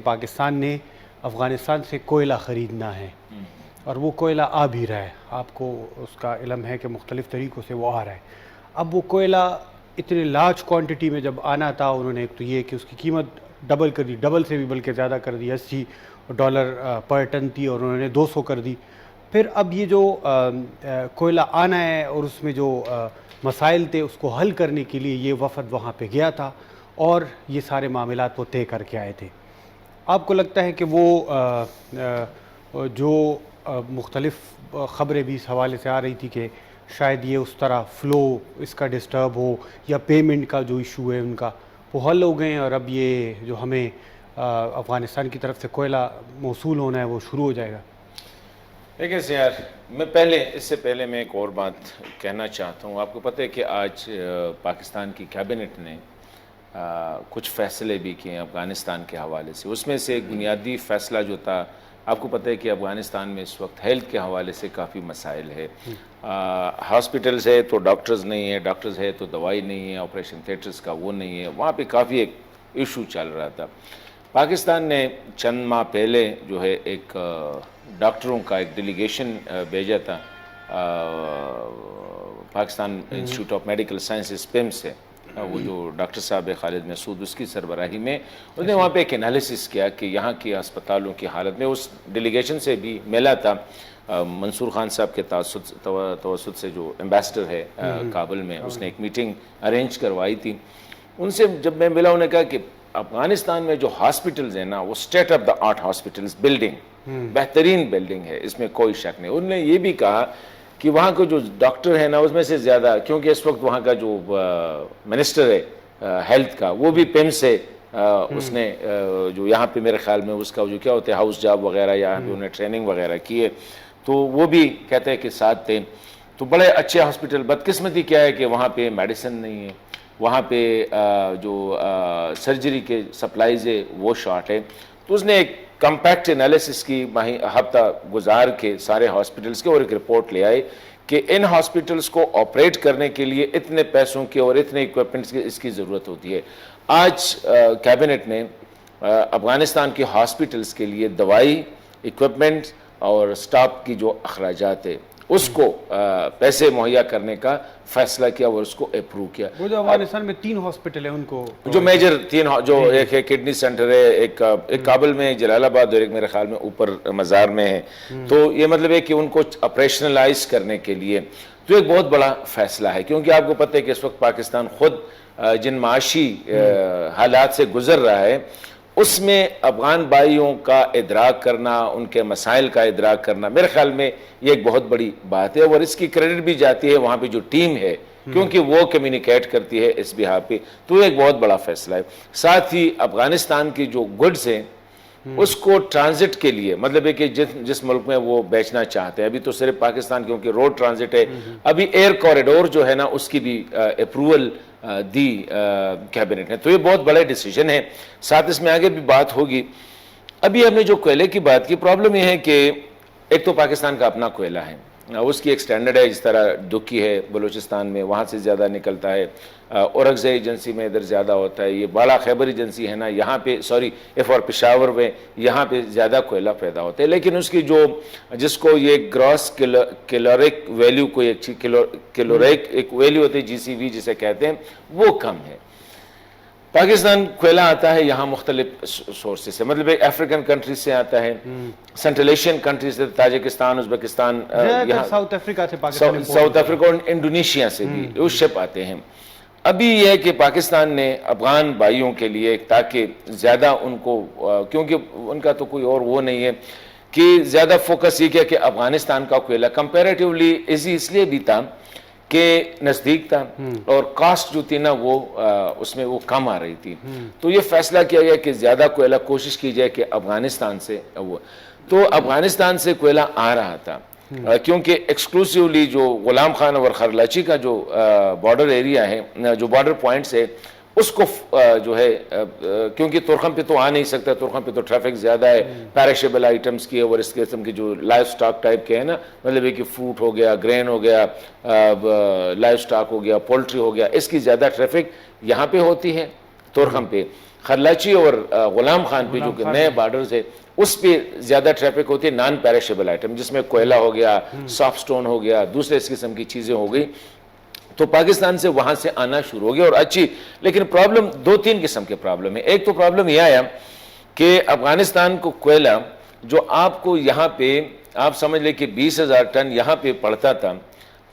پاکستان نے افغانستان سے کوئلہ خریدنا ہے اور وہ کوئلہ آ بھی رہا ہے. آپ کو اس کا علم ہے کہ مختلف طریقوں سے وہ آ رہا ہے. اب وہ کوئلہ اتنے لارج کوانٹٹی میں جب آنا تھا، انہوں نے ایک تو یہ کہ اس کی قیمت ڈبل کر دی، ڈبل سے بھی بلکہ زیادہ کر دی. $80 پر ٹن تھی اور انہوں نے 200 کر دی. پھر اب یہ جو کوئلہ آنا ہے اور اس میں جو مسائل تھے اس کو حل کرنے کے لیے یہ وفد وہاں پہ گیا تھا اور یہ سارے معاملات وہ طے کر کے آئے تھے. آپ کو لگتا ہے کہ وہ جو مختلف خبریں بھی اس حوالے سے آ رہی تھی کہ شاید یہ اس طرح فلو اس کا ڈسٹرب ہو یا پیمنٹ کا جو ایشو ہے ان کا وہ حل ہو گئے ہیں اور اب یہ جو ہمیں افغانستان کی طرف سے کوئلہ موصول ہونا ہے وہ شروع ہو جائے گا؟ دیکھیں یار، میں اس سے پہلے میں ایک اور بات کہنا چاہتا ہوں. آپ کو پتہ ہے کہ آج پاکستان کی کیبنٹ نے کچھ فیصلے بھی کیے افغانستان کے حوالے سے. اس میں سے ایک بنیادی فیصلہ جو تھا، آپ کو پتہ ہے کہ افغانستان میں اس وقت ہیلتھ کے حوالے سے کافی مسائل ہے. ہاسپٹلز ہے تو ڈاکٹرز نہیں ہے، ڈاکٹرز ہے تو دوائی نہیں ہے، آپریشن تھیٹرز کا وہ نہیں ہے. وہاں پہ کافی ایک ایشو چل رہا تھا. پاکستان نے چند ماہ پہلے جو ہے ایک ڈاکٹروں کا ایک ڈیلیگیشن بھیجا تھا Pakistan institute of medical sciences پیم سے. وہ جو ڈاکٹر صاحب خالد مسعود، اس کی سربراہی میں اس نے وہاں پہ ایک انالیسس کیا کہ یہاں کی اسپتالوں کی حالت میں. اس ڈیلیگیشن سے بھی ملا تھا منصور خان صاحب کے توسط سے جو ایمبیسڈر ہے کابل میں، اس نے ایک میٹنگ ارینج کروائی تھی. ان سے جب میں ملا، انہوں نے کہا کہ افغانستان میں جو ہاسپٹلز ہیں نا، وہ state of the art hospitals, building بہترین بلڈنگ ہے، اس میں کوئی شک نہیں. انہوں نے یہ بھی کہا کہ وہاں کو جو ڈاکٹر ہیں نا، اس میں سے زیادہ، کیونکہ اس وقت وہاں کا جو منسٹر ہے ہیلتھ کا وہ بھی پیم سے اس نے جو یہاں پہ میرے خیال میں اس کا جو کیا ہوتا ہے ہاؤس جاب وغیرہ، یہاں پہ انہیں ٹریننگ وغیرہ کی ہے، تو وہ بھی کہتے ہیں کہ ساتھ تھے. تو بڑے اچھے ہاسپٹل. بدقسمتی کیا ہے کہ وہاں پہ میڈیسن نہیں ہے، وہاں پہ جو سرجری کے سپلائز ہے وہ شارٹ ہے. تو اس نے ایک کمپیکٹ انالیسس کی ہفتہ گزار کے سارے ہاسپٹلز کے، اور ایک رپورٹ لے آئے کہ ان ہاسپٹلز کو آپریٹ کرنے کے لیے اتنے پیسوں کی اور اتنے ایکوپمنٹس کی اس کی ضرورت ہوتی ہے. آج کیبنٹ نے افغانستان کے ہاسپٹلز کے لیے دوائی، ایکوپمنٹ اور سٹاف کی جو اخراجات ہے اس کو پیسے مہیا کرنے کا فیصلہ کیا اور اس کو اپروو کیا. وہ جو افغانستان میں 3 ہاسپٹل ہیں ان کو جو میجر 3، جو ایک ہے کڈنی سینٹر ہے، ایک کابل میں، جلال آباد، اور ایک میرے خیال میں اوپر مزار میں ہے. تو یہ مطلب ہے کہ ان کو آپریشنلائز کرنے کے لیے تو ایک بہت بڑا فیصلہ ہے. کیونکہ آپ کو پتہ ہے کہ اس وقت پاکستان خود جن معاشی حالات سے گزر رہا ہے، اس میں افغان بھائیوں کا ادراک کرنا، ان کے مسائل کا ادراک کرنا، میرے خیال میں یہ ایک بہت بڑی بات ہے. اور اس کی کریڈٹ بھی جاتی ہے وہاں پہ جو ٹیم ہے، کیونکہ وہ کمیونیکیٹ کرتی ہے اس بہا پہ. تو ایک بہت بڑا فیصلہ ہے. ساتھ ہی افغانستان کی جو گڈز ہیں اس کو ٹرانزٹ کے لیے، مطلب ہے کہ جس ملک میں وہ بیچنا چاہتے ہیں، ابھی تو صرف پاکستان کیونکہ روڈ ٹرانزٹ ہے، ابھی ایئر کوریڈور جو ہے نا اس کی بھی اپروول دی کیبنٹ نے. تو یہ بہت بڑے ڈیسیجن ہے. ساتھ اس میں آگے بھی بات ہوگی. ابھی ہم نے جو کوئلے کی بات کی، پرابلم یہ ہے کہ ایک تو پاکستان کا اپنا کوئلہ ہے، اس کی ایک سٹینڈرڈ ہے. جس طرح دکی ہے بلوچستان میں، وہاں سے زیادہ نکلتا ہے. اورگزئی ایجنسی میں ادھر زیادہ ہوتا ہے. یہ بالا خیبر ایجنسی ہے نا، یہاں پہ اور پشاور میں یہاں پہ زیادہ کوئلہ پیدا ہوتا ہے. لیکن اس کی جس کو یہ گراس کیلورک ویلیو، کوئی اچھی کیلوریک ایک ویلیو ہوتی ہے، GCV جسے کہتے ہیں، وہ کم ہے. پاکستان کوئلہ آتا ہے یہاں مختلف سورسز سے، مطلب افریقن کنٹریز سے آتا ہے، سینٹرل ایشین کنٹریز سے، تاجکستان، ازبکستان، ساؤتھ افریقہ سے پاکستان، ساؤتھ افریقہ اور انڈونیشیا سے بھی اس شپ آتے ہیں. ابھی یہ ہے کہ پاکستان نے افغان بھائیوں کے لیے، تاکہ زیادہ ان کو، کیونکہ ان کا تو کوئی اور وہ نہیں ہے، کہ زیادہ فوکس یہ کیا کہ افغانستان کا کوئلہ کمپیریٹیولی ایزی اس لیے بھی تھا کہ نزدیک تھا اور کاسٹ جو تھی نا وہ اس میں وہ کم آ رہی تھی. تو یہ فیصلہ کیا گیا کہ زیادہ کوئلہ کوشش کی جائے کہ افغانستان سے وہ. تو افغانستان سے کوئلہ آ رہا تھا کیونکہ ایکسکلوسیولی جو غلام خان اور خرلاچی کا جو بارڈر ایریا ہے، جو بارڈر پوائنٹس ہے، اس کو جو ہے کیونکہ ترخم پہ تو آ نہیں سکتا، ترخم پہ تو ٹریفک زیادہ ہے پیرشیبل آئٹمز کی اور اس قسم کی جو لائف سٹاک ٹائپ کے ہیں نا، مطلب یہ کہ فروٹ ہو گیا، گرین ہو گیا، لائف سٹاک ہو گیا، پولٹری ہو گیا، اس کی زیادہ ٹریفک یہاں پہ ہوتی ہے ترخم پہ. خرلاچی اور غلام خان پہ جو کہ نئے بارڈرز ہے اس پہ زیادہ ٹریفک ہوتی ہے نان پیرشیبل آئٹم جس میں کوئلہ ہو گیا, سافٹ سٹون ہو گیا, دوسرے اس قسم کی چیزیں ہو گئی, تو پاکستان سے وہاں سے آنا شروع ہو گیا اور اچھی. لیکن پرابلم 2-3 قسم کے پرابلم ہیں. ایک تو پرابلم یہ آیا کہ افغانستان کو کوئلہ جو آپ کو یہاں پہ آپ سمجھ لیں کہ 20,000 ٹن یہاں پہ پڑتا تھا,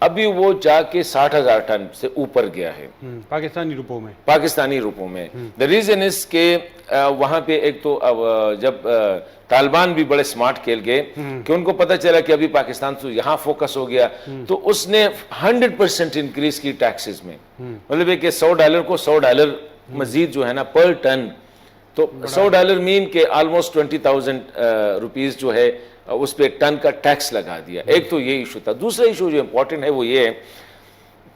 ابھی وہ جا کے 60,000 ٹن سے اوپر گیا ہے پاکستانی روپوں میں. دا ریزن اس کہ وہاں پہ ایک تو جب طالبان بھی بڑے سمارٹ کھیل گئے کہ ان کو پتہ چلا کہ ابھی پاکستان تو یہاں فوکس ہو گیا, تو اس نے 100% انکریز کی ٹیکسز میں, مطلب ہے کہ $100 کو $100 مزید جو ہے نا پر ٹن, تو $100 مین کہ آلموسٹ 20,000 روپیز جو ہے اس پہ ٹن کا ٹیکس لگا دیا. ایک تو یہ ایشو تھا. دوسرا ایشو جو امپورٹنٹ ہے وہ یہ ہے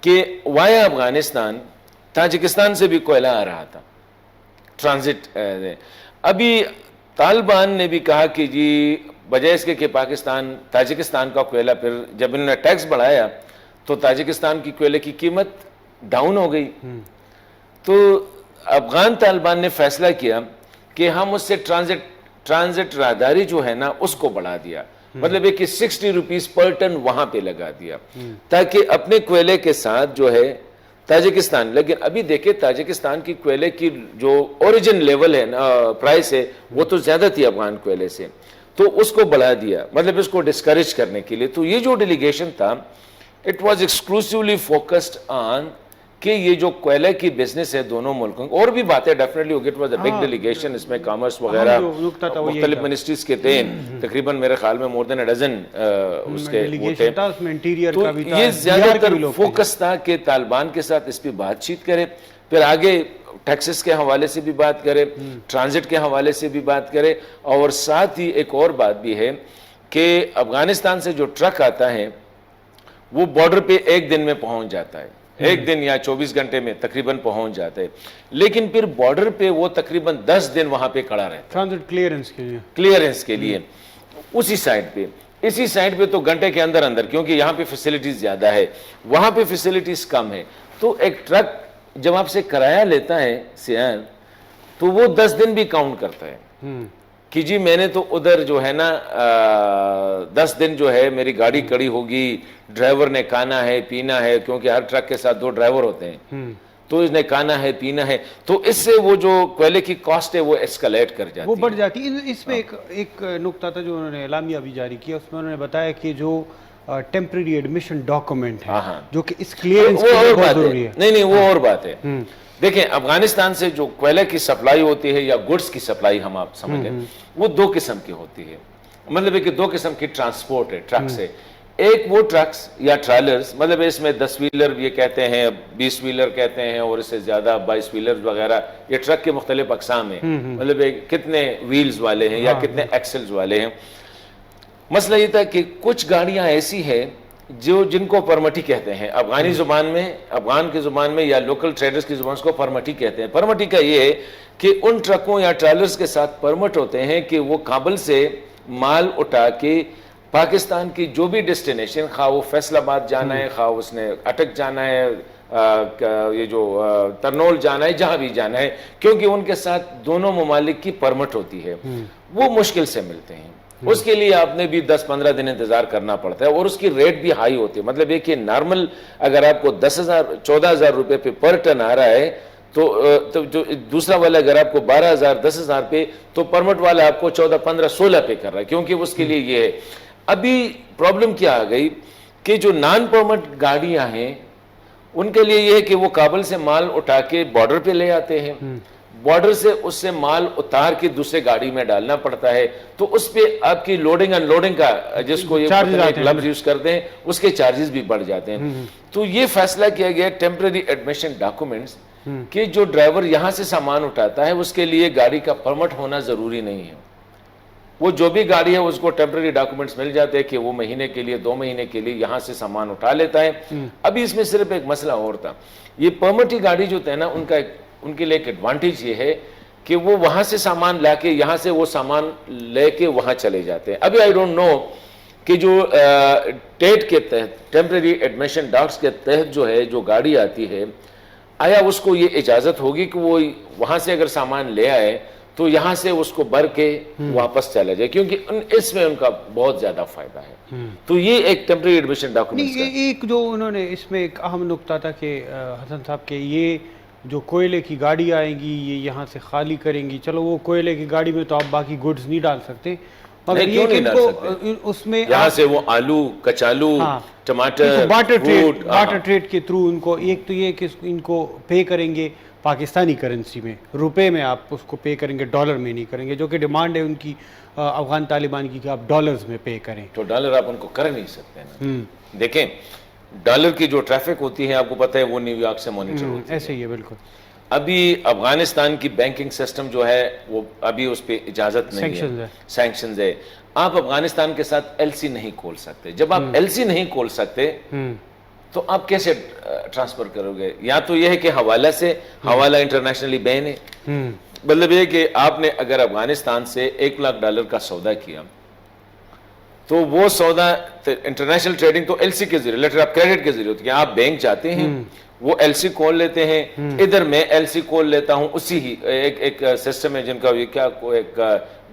کہ وایا افغانستان تاجکستان سے بھی کوئلہ آ رہا تھا ٹرانزٹ. ابھی طالبان نے بھی کہا کہ جی بجائے اس کے کہ تاجکستان کا کوئلہ, پھر جب انہوں نے ٹیکس بڑھایا تو تاجکستان کی کوئلے کی قیمت ڈاؤن ہو گئی, تو افغان طالبان نے فیصلہ کیا کہ ہم اس سے ٹرانزٹ راہداری جو ہے نا اس کو بڑھا دیا, مطلب ہے کہ 60 روپیز پر ٹن وہاں پہ لگا دیا تاکہ اپنے کوئلے کے ساتھ جو ہے تاجکستان, لیکن ابھی دیکھیں تاجکستان کی کوئلے کی جو اوریجن لیول ہے پرائس ہے وہ تو زیادہ تھی افغان کوئلے سے, تو اس کو بڑھا دیا, مطلب اس کو ڈسکریج کرنے کے لیے. تو یہ جو ڈیلیگیشن تھا it was exclusively focused on کہ یہ جو کوئلے کی بزنس ہے دونوں ملکوں اور بھی باتیں ڈیفینیٹلی ہوگی. It was a big delegation, اس میں کامرس وغیرہ مختلف منسٹریز کے تھے, تقریباً میرے خیال میں مور دین اے ڈزن اس کے وہ تھے. تو یہ زیادہ تر فوکس تھا کہ طالبان کے ساتھ اس پہ بات چیت کرے, پھر آگے ٹیکسز کے حوالے سے بھی بات کرے, ٹرانزٹ کے حوالے سے بھی بات کرے, اور ساتھ ہی ایک اور بات بھی ہے کہ افغانستان سے جو ٹرک آتا ہے وہ بارڈر پہ 1 دن میں پہنچ جاتا ہے, 1 دن یا 24 گھنٹے میں تقریباً پہنچ جاتے ہیں, لیکن پھر بارڈر پہ وہ تقریباً 10 دن وہاں پہ کھڑا رہتا ہے ٹرانزٹ کلیئرنس کے لیے اسی سائٹ پہ. اسی سائٹ پہ تو گھنٹے کے اندر کیونکہ یہاں پہ فیسلٹیز زیادہ ہے, وہاں پہ فیسلٹیز کم ہے, تو ایک ٹرک جب آپ سے کرایہ لیتا ہے سیاح تو وہ 10 دن بھی کاؤنٹ کرتا ہے کہ جی میں نے تو ادھر جو ہے نا 10 دن جو ہے میری گاڑی کڑی ہوگی, ڈرائیور نے کھانا ہے پینا ہے, کیونکہ ہر ٹرک کے ساتھ 2 ڈرائیور ہوتے ہیں, تو اس نے کھانا ہے پینا ہے, تو اس سے وہ جو کوئلے کی کاسٹ ہے وہ ایسکلیٹ کر جاتی ہے, وہ بڑھ جاتی ہے. اس میں ایک نکتہ تھا جو انہوں نے اعلامیہ بھی جاری کیا, اس میں انہوں نے بتایا کہ جو ٹیمپریری ایڈمیشن ڈاکومنٹ ہے جو کہ اس کلیئرنس کے لیے بہت ضروری ہے. نہیں وہ اور بات ہے. دیکھیں افغانستان سے جو کوئلے کی سپلائی ہوتی ہے یا گڈس کی سپلائی ہم آپ سمجھ لیں وہ 2 قسم کی ہوتی ہے, مطلب ہے کہ 2 قسم کی ٹرانسپورٹ ہے ٹرک سے. ایک وہ ٹرکس یا ٹرائلرز, مطلب اس میں 10 ویلر یہ کہتے ہیں, 20 ویلر کہتے ہیں, اور اس سے زیادہ 22 ویلر وغیرہ, یہ ٹرک کے مختلف اقسام ہیں, مطلب کتنے ویلز والے ہیں یا کتنے ایکسلز والے ہیں. مسئلہ یہ تھا کہ کچھ گاڑیاں ایسی ہیں جن کو پرمٹی کہتے ہیں افغانی زبان میں, افغان کی زبان میں یا لوکل ٹریڈرز کی زبان کو پرمٹی کہتے ہیں. پرمٹی کا یہ ہے کہ ان ٹرکوں یا ٹرائلرز کے ساتھ پرمٹ ہوتے ہیں کہ وہ کابل سے مال اٹھا کے پاکستان کی جو بھی ڈیسٹینیشن, خواہ وہ فیصل آباد جانا ہے, خواہ اس نے اٹک جانا ہے, یہ جو ترنول جانا ہے, جہاں بھی جانا ہے, کیونکہ ان کے ساتھ دونوں ممالک کی پرمٹ ہوتی ہے, وہ مشکل سے ملتے ہیں. اس کے لیے آپ نے بھی 10-15 دن انتظار کرنا پڑتا ہے, اور اس کی ریٹ بھی ہائی ہوتی ہے. مطلب یہ کہ نارمل اگر آپ کو 10,000-14,000 روپے پہ پر ٹن آ رہا ہے تو جو دوسرا والا اگر آپ کو 12,000-10,000 پہ, تو پرمٹ والا آپ کو 14-15-16 پہ کر رہا ہے, کیونکہ اس کے لیے یہ ہے. ابھی پرابلم کیا آ گئی کہ جو نان پرمٹ گاڑیاں ہیں ان کے لیے یہ ہے کہ وہ کابل سے مال اٹھا کے بارڈر پہ لے آتے ہیں, بارڈر سے اس سے مال اتار کے دوسرے گاڑی میں ڈالنا پڑتا ہے, تو اس پہ آپ کی لوڈنگ ان لوڈنگ کا جس کو یہ لفظ یوز کرتے ہیں اس کے چارجز بھی بڑھ جاتے ہیں. تو یہ فیصلہ کیا گیا ٹیمپرری ایڈمیشن ڈاکومنٹس کہ جو ڈرائیور یہاں سے سامان اٹھاتا ہے اس کے لیے گاڑی کا پرمٹ ہونا ضروری نہیں ہے. وہ جو بھی گاڑی ہے اس کو ٹیمپرری ڈاکومنٹس مل جاتے ہیں کہ وہ مہینے کے لیے 2 مہینے کے لیے یہاں سے سامان اٹھا لیتا ہے. ابھی اس میں صرف ایک مسئلہ اور تھا, یہ پرمٹی گاڑی جو تھے نا ان کے لیے ایک ایڈوانٹیج یہ ہے کہ وہ وہاں سے سامان لا کے یہاں سے وہ سامان لے کے وہاں چلے جاتے ہیں. ابھی آئی ڈونٹ نو کہ جو ٹیٹ کے تحت ٹیمپرری ایڈمیشن ڈاکس کے تحت جو ہے جو گاڑی آتی ہے آیا اس کو یہ اجازت ہوگی کہ وہ وہاں سے اگر سامان لے آئے تو یہاں سے اس کو بھر کے واپس چلا جائے، کیونکہ اس میں ان کا بہت زیادہ فائدہ ہے. تو یہ ایک ٹیمپرری ایڈمیشن ڈاکومنٹس نہیں، ایک جو انہوں نے اس میں ایک اہم نقطہ تھا کہ حسن صاحب کہ یہ جو کوئلے کی گاڑی آئے گی یہ یہاں سے خالی کریں گی، چلو وہ کوئلے کی گاڑی میں تو آپ باقی گڈز نہیں ڈال سکتے، مگر یہ کہ ان کو اس میں یہاں سے وہ آلو، کچالو، ٹماٹر، بارٹر ٹریڈ کے تھرو ان کو، ایک تو یہ کہ ان کو پے کریں گے پاکستانی کرنسی میں، روپے میں آپ اس کو پے کریں گے، ڈالر میں نہیں کریں گے، جو کہ ڈیمانڈ ہے ان کی افغان طالبان کی کہ آپ ڈالرز میں پے کریں. تو ڈالر آپ ان کو کر نہیں سکتے نا. دیکھیں ڈالر کی جو ٹریفک ہوتی ہے آپ کو پتہ ہے وہ نیو یارک سے مانیٹر ہوتی ہے. ایسے ہی ہے بالکل. ابھی افغانستان کی بینکنگ سسٹم جو ہے وہ ابھی اس پہ اجازت نہیں ہے، سینکشنز ہے. آپ افغانستان کے ساتھ ایل سی نہیں کھول سکتے. جب آپ ایل سی نہیں کھول سکتے تو آپ کیسے ٹرانسفر کرو گے؟ یا تو یہ ہے کہ حوالہ سے، حوالہ انٹرنیشنلی بین ہے، مطلب یہ کہ آپ نے اگر افغانستان سے $1,00,000 کا سودا کیا تو وہ سودا انٹرنیشنل ٹریڈنگ تو ایل سی کے ذریعے، لیٹر آف کریڈٹ کے ذریعے ہوتی ہے. آپ بینک جاتے ہیں، وہ ایل سی کھول لیتے ہیں، ادھر میں ایل سی کھول لیتا ہوں، اسی ہی ایک سسٹم ہے جن کا کیا ایک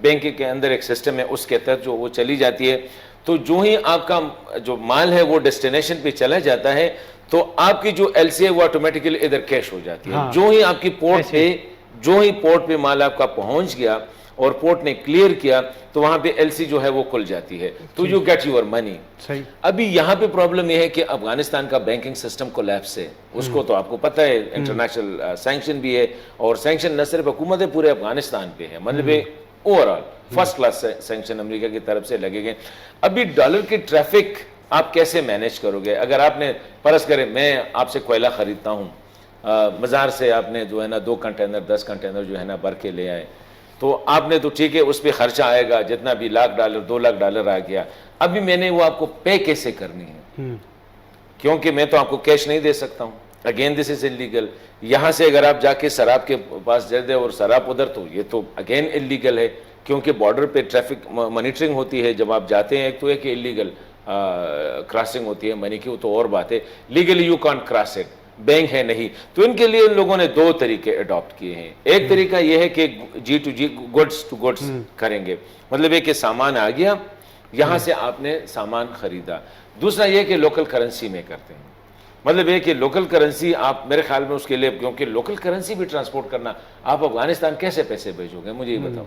بینک کے اندر ایک سسٹم ہے، اس کے تحت جو وہ چلی جاتی ہے. تو جو ہی آپ کا جو مال ہے وہ ڈیسٹینیشن پہ چلا جاتا ہے تو آپ کی جو ایل سی ہے وہ آٹومیٹیکلی ادھر کیش ہو جاتی ہے. جو ہی آپ کی پورٹ پہ مال آپ کا پہنچ گیا اور پورٹ نے کلیئر کیا تو وہاں پہ ایل سی جو ہے وہ کھل جاتی ہے، تو یو گیٹ یور منی. ابھی یہاں پہ پرابلم یہ ہے کہ افغانستان کا بینکنگ سسٹم کولیپس ہے. اس کو تو آپ کو پتہ ہے انٹرنیشنل سینکشن بھی ہے، اور سینکشن نہ صرف حکومت پورے افغانستان پہ ہے، مطلب over all first class sanction امریکہ کی طرف سے لگے گئے. ابھی ڈالر کی ٹریفک آپ کیسے مینیج کرو گے؟ اگر آپ نے فرض کرے میں آپ سے کوئلہ خریدتا ہوں، مزار سے آپ نے جو ہے نا 2 کنٹینر 10 کنٹینر جو ہے نا بھر کے لے آئے، تو آپ نے تو ٹھیک ہے اس پہ خرچہ آئے گا جتنا بھی $1,00,000 $2,00,000 آ گیا. ابھی میں نے وہ آپ کو پے کیسے کرنی ہے؟ کیونکہ میں تو آپ کو کیش نہیں دے سکتا ہوں. Again this is illegal. یہاں سے اگر آپ جا کے سراب کے پاس جا دیں اور سراب ادھر، تو یہ تو اگین انلیگل ہے، کیونکہ بارڈر پہ ٹریفک مانیٹرنگ ہوتی ہے جب آپ جاتے ہیں. ایک تو ہے کہ انلیگل کراسنگ ہوتی ہے منی کی، وہ تو اور بات ہے. Legally you can't cross it, bank ہے نہیں. تو ان کے لیے ان لوگوں نے 2 طریقے اڈاپٹ کیے ہیں. ایک طریقہ یہ ہے کہ جی to G, goods to goods کریں گے، مطلب یہ کہ سامان آ گیا، یہاں سے آپ نے سامان خریدا. دوسرا یہ کہ لوکل کرنسی میں کرتے ہیں، مطلب یہ کہ لوکل کرنسی آپ میرے خیال میں اس کے لیے، کیونکہ لوکل کرنسی بھی ٹرانسپورٹ کرنا، آپ افغانستان کیسے پیسے بھیجو گے مجھے یہ بتاؤ.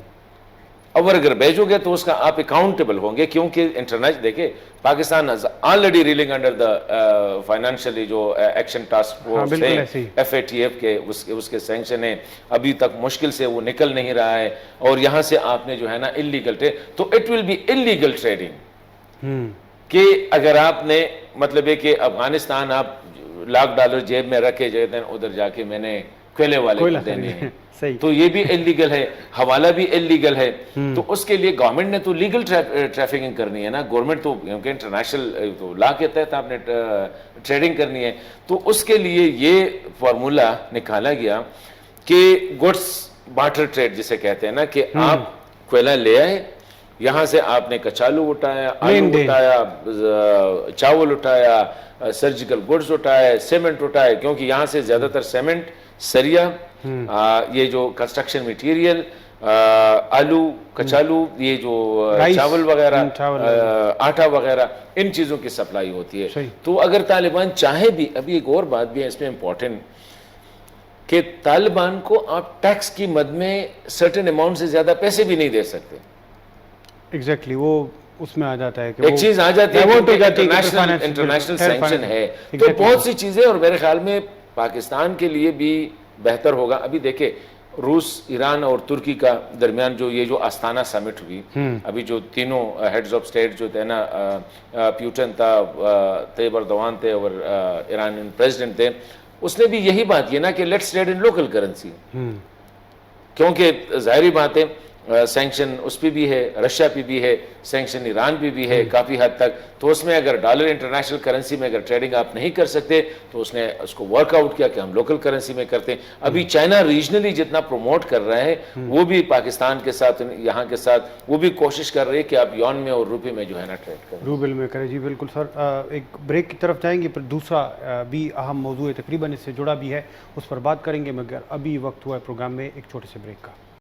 اور اگر بھیجو گے تو اس کا آپ اکاؤنٹیبل ہوں گے، کیونکہ انٹرنیشنل دیکھیں Pakistan already railing under the financially جو ایکشن ٹاسک فورس ہے FATF کے، اس کے سینکشن ہیں، ابھی تک مشکل سے وہ نکل نہیں رہا ہے. اور یہاں سے آپ نے جو ہے نا انلیگل ٹریڈ، تو it will be illegal trading. کہ اگر آپ نے مطلب ہے کہ افغانستان آپ $1,00,000 جیب میں رکھے جاتے ہیں، ادھر جا کے میں نے کوئلے والے کو دینے ہیں، تو یہ بھی انلیگل ہے. حوالہ بھی انلیگل ہے. تو اس کے لیے گورنمنٹ نے تو لیگل ٹریفکنگ کرنی ہے نا. گورنمنٹ تو کیونکہ انٹرنیشنل تو لا کے تحت آپ نے ٹریڈنگ کرنی ہے. تو اس کے لیے یہ فارمولا نکالا گیا کہ گڈس بارٹر ٹریڈ جسے کہتے ہیں نا، کہ آپ کوئلہ لے آئے، یہاں سے آپ نے کچالو اٹھایا، آلو اٹھایا، چاول اٹھایا، سرجیکل گڈز اٹھائے، سیمنٹ اٹھائے، کیونکہ یہاں سے زیادہ تر سیمنٹ، سریا، یہ جو کنسٹرکشن میٹیریل، آلو، کچالو، یہ جو چاول وغیرہ، آٹا وغیرہ، ان چیزوں کی سپلائی ہوتی ہے. تو اگر طالبان چاہے بھی، ابھی ایک اور بات بھی ہے اس میں امپورٹنٹ، کہ طالبان کو آپ ٹیکس کی مد میں سرٹن اماؤنٹ سے زیادہ پیسے بھی نہیں دے سکتے. ایگزیکٹلی وہ اس میں آ جاتا ہے کہ ایک چیز آ جاتی ہے انٹرنیشنل سینکشن ہے. تو بہت سی چیزیں، اور میرے خیال میں پاکستان کے لیے بھی بہتر ہوگا. ابھی دیکھیں روس، ایران اور ترکی کا درمیان جو یہ جو آستانہ سمٹ ہوئی، ابھی جو تینوں ہیڈز آف اسٹیٹ جو تھے نا، پیوٹن تھا، طیب اردوان تھے، اور ایرانین پریزیڈنٹ تھے، اس نے بھی یہی بات کی نا کہ let's trade in local currency. کیونکہ ظاہری بات ہے سینکشن اس پہ بھی ہے، رشیا پہ بھی ہے، سینکشن ایران پہ بھی ہے کافی حد تک. تو اس میں اگر ڈالر انٹرنیشنل کرنسی میں اگر ٹریڈنگ آپ نہیں کر سکتے تو اس نے اس کو ورک آؤٹ کیا کہ ہم لوکل کرنسی میں کرتے ہیں. ابھی چائنا ریجنلی جتنا پروموٹ کر رہے ہیں وہ بھی پاکستان کے ساتھ یہاں کے ساتھ وہ بھی کوشش کر رہے ہیں کہ آپ یون میں اور روپے میں جو ہے نا ٹریڈ کریں. روبل میں کریں. جی بالکل سر. ایک بریک کی طرف جائیں گے، پھر دوسرا بھی اہم موضوع تقریباً اس سے جڑا بھی ہے، اس پر بات کریں گے، مگر ابھی وقت ہوا ہے پروگرام میں ایک چھوٹے سے بریک کا.